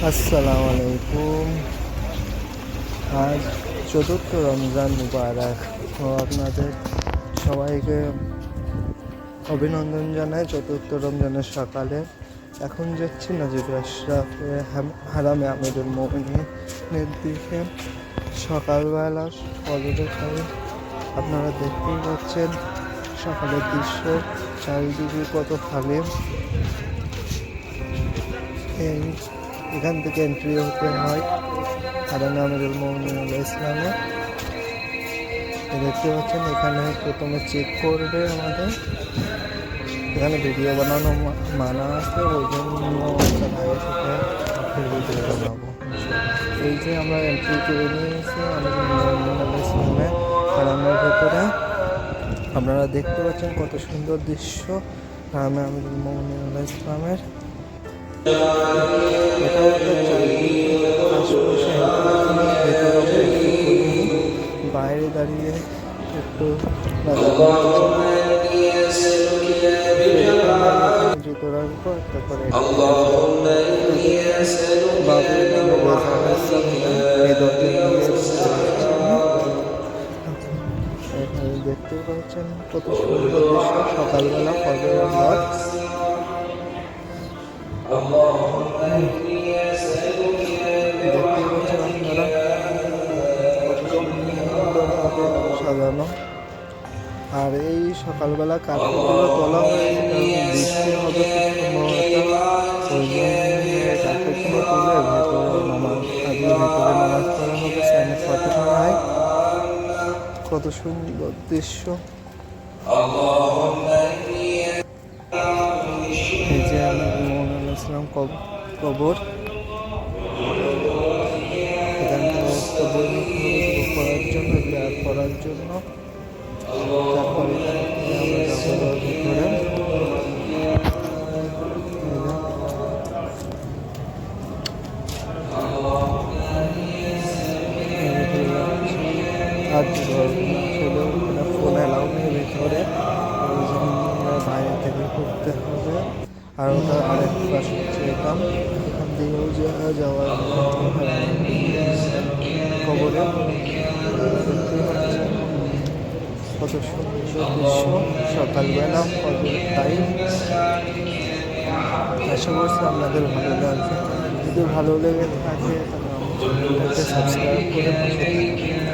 আসসালামু আলাইকুম। আজ চতুর্থ রমজান মুবারক ও আপনাদের সবাইকে অভিনন্দন জানাই চতুর্থ রমজানের সকালে। এখন যাচ্ছি নাজির আশরাফে হারামে আমিরুল মুমিনিনের দিকে। সকালবেলা ফজরের টাইম, আপনারা দেখতেই পাচ্ছেন সকালের দৃশ্য, চারিদিকে কত খালি। এখান থেকে এন্ট্রি হতে হয় হারামে আমিরুল মুমিনিন ইসলামে। দেখতে পাচ্ছেন এখানে প্রথমে চেক করবে আমাদের, এখানে ভিডিও বানানো মানা আছে, ওই জন্য আগে থেকে ভিডিও বানাবো। এই যে আমরা এন্ট্রি করে নিয়েছি আমিরুল মুমিনিন ইসলামে হারামের ভেতরে। আপনারা দেখতে পাচ্ছেন কত সুন্দর দৃশ্য হারামে আমিরুল মুমিনিন ইসলামের। এটাও বাইরে দাঁড়িয়ে একটু জুতো রাখবো, তারপরে দেখতে পাচ্ছেন কত সুন্দর দৃশ্য সকালবেলা ফজরের নামাজ। দেখতে পাচ্ছেন আপনারা সাজানো। আর এই সকালবেলা কাঠগুলো তোলা হয়েছে, বৃষ্টি হবে ওই জন্য কাঠগুলো তুলে ভেতরে নামাজ পড়া হবে। সামনে ফাতিহায় কত সুন্দর দৃশ্য। এই যে মুমিনুল ইসলাম কবর, করার জন্য ব্যাগ করার জন্য। তারপরে আমরা যাবো ভিতরে। আর ছেলে ফোন অ্যালাউ নেই ভিতরে, ওই জন্য বাইরে থেকে করতে হবে। আর ওটা আরেক পাশে এখান দিয়েও যাওয়ার খবরে। কত সুন্দর দৃশ্য সকালবেলা ফজরের টাইম। আশা করছি আপনাদের ভালো লাগবে। যদি ভালো লেগে থাকে তাহলে আমার চ্যানেলটাকে সাবস্ক্রাইব করে পাশে থাকবেন।